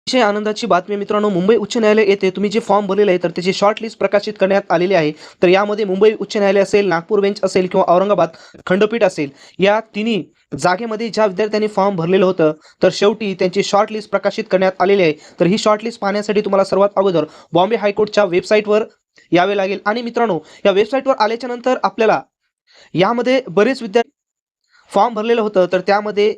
अतिशय आनंदाची बातमी मित्रांनो, मुंबई उच्च न्यायालय येथे तुम्ही जे फॉर्म भरलेले आहे तर त्याची शॉर्ट लिस्ट प्रकाशित करण्यात आलेली आहे. तर यामध्ये मुंबई उच्च न्यायालय असेल, नागपूर बेंच असेल किंवा औरंगाबाद खंडपीठ असेल, या तिन्ही जागेमध्ये ज्या विद्यार्थ्यांनी फॉर्म भरलेलं होतं तर शेवटी त्यांची शॉर्ट लिस्ट प्रकाशित करण्यात आलेली आहे. तर ही शॉर्ट लिस्ट पाहण्यासाठी तुम्हाला सर्वात अगोदर बॉम्बे हायकोर्टच्या वेबसाईटवर यावे लागेल. आणि मित्रांनो, या वेबसाईटवर आल्याच्या नंतर आपल्याला यामध्ये बरेच विद्यार्थी फॉर्म भरलेलं होतं तर त्यामध्ये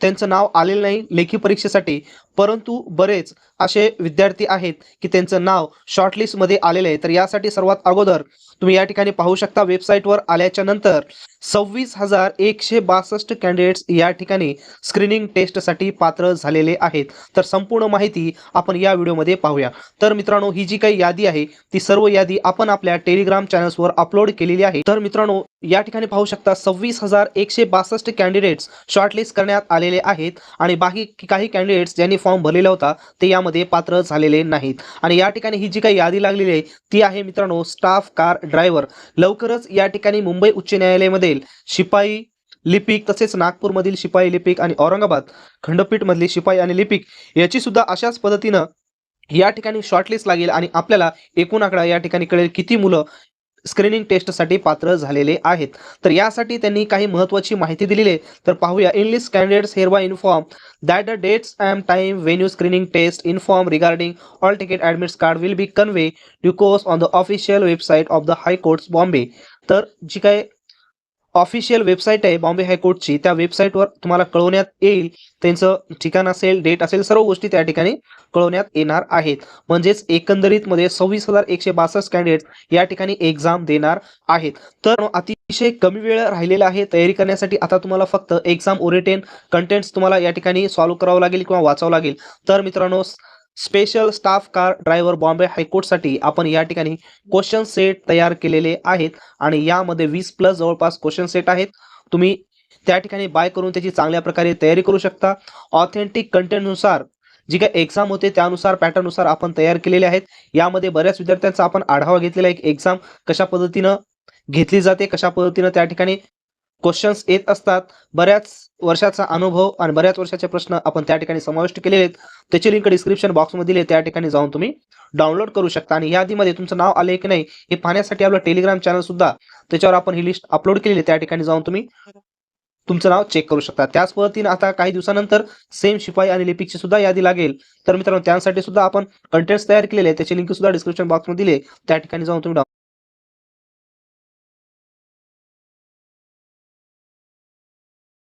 त्यांचं नाव आलेलं नाही लेखी परीक्षेसाठी, परंतु बरेच असे विद्यार्थी आहेत की त्यांचं नाव शॉर्टलिस्टमध्ये आलेलं आहे. तर यासाठी सर्वात अगोदर तुम्ही या ठिकाणी पाहू शकता, वेबसाईटवर आल्याच्या नंतर 26,162 कॅन्डिडेट्स या ठिकाणी स्क्रीनिंग टेस्टसाठी पात्र झालेले आहेत. तर संपूर्ण माहिती आपण या व्हिडिओमध्ये पाहूया. तर मित्रांनो, ही जी काही यादी आहे ती सर्व यादी आपण आपल्या टेलिग्राम चॅनल्सवर अपलोड केलेली आहे. तर मित्रांनो, या ठिकाणी पाहू शकता 26,162 कॅन्डिडेट्स शॉर्टलिस्ट करण्यात आलेले आहेत आणि बाकी काही कॅन्डिडेट्स ज्यांनी फॉर्म भरलेला होता ते यामध्ये पात्र झालेले नाहीत. आणि या ठिकाणी ही जी काही यादी लागलेली आहे ती आहे मित्रांनो स्टाफ कार ड्रायव्हर. लवकरच या ठिकाणी मुंबई उच्च न्यायालयामध्ये शिपाई लिपिक, तसेच नागपूरमधील शिपाई लिपिक आणि औरंगाबाद खंडपीठमधली शिपाई आणि लिपिक याची सुद्धा अशाच पद्धतीनं या ठिकाणी शॉर्टलिस्ट लागेल आणि आपल्याला एकूण आकडा या ठिकाणी कळेल किती मुलं स्क्रीनिंग टेस्टसाठी पात्र झालेले आहेत. तर यासाठी त्यांनी काही महत्त्वाची माहिती दिलेली आहे. तर पाहूया. Enlist candidates hereby inform that the dates and time venue screening test inform regarding all ticket admits card will be conveyed to course on the official website of the High Courts Bombay. तर जी काय official website आहे बॉम्बे हायकोर्टची, त्या वेबसाईटवर तुम्हाला कळवण्यात येईल. त्यांचं ठिकाण असेल, डेट असेल, सर्व गोष्टी त्या ठिकाणी कळवण्यात येणार आहेत. म्हणजेच एकंदरीतमध्ये 26,162 कॅन्डिडेट्स या ठिकाणी एक्झाम देणार आहेत. तर अतिशय कमी वेळ राहिलेला आहे तयारी करण्यासाठी. आता तुम्हाला फक्त एक्झाम ओरिएंटेड कंटेंट्स तुम्हाला या ठिकाणी सॉल्व्ह करावं लागेल किंवा वाचावं लागेल. तर मित्रांनो, special staff car driver Bombay हायकोर्टसाठी आपण या ठिकाणी क्वेश्चन सेट तयार केलेले आहेत आणि यामध्ये 20+ जवळपास क्वेश्चन सेट आहेत. तुम्ही त्या ठिकाणी बाय करून त्याची चांगल्या प्रकारे तयारी करू शकता. ऑथेंटिक कंटेंटनुसार जी काही एक्झाम होते त्यानुसार पॅटर्ननुसार आपण तयार केलेले आहेत. यामध्ये बऱ्याच विद्यार्थ्यांचा आपण आढावा घेतलेला आहे. एक्झाम कशा पद्धतीनं घेतली जाते, कशा पद्धतीनं त्या ठिकाणी क्वेश्चन्स येत असतात. बऱ्याच वर्षाचा अनुभव आणि बऱ्याच वर्षाचे प्रश्न आपण त्या ठिकाणी समाविष्ट केलेले आहेत. त्याची लिंक डिस्क्रिप्शन बॉक्समध्ये दिली आहे, त्या ठिकाणी जाऊन तुम्ही डाउनलोड करू शकता. आणि यादीमध्ये तुमचं नाव आले की नाही हे पाहण्यासाठी आपलं टेलिग्राम चॅनल सुद्धा, त्याच्यावर आपण ही लिस्ट अपलोड केलेली आहे, त्या ठिकाणी जाऊन तुम्ही तुमचं नाव चेक करू शकता. त्याच पद्धतीने आता काही दिवसानंतर सेम शिपाई आणि लिपिकची सुद्धा यादी लागेल. तर मित्रांनो, त्यासाठी सुद्धा आपण कंटेंट्स तयार केलेले आहे, त्याची लिंक सुद्धा डिस्क्रिप्शन बॉक्समध्ये दिली आहे, त्या ठिकाणी जाऊन तुम्ही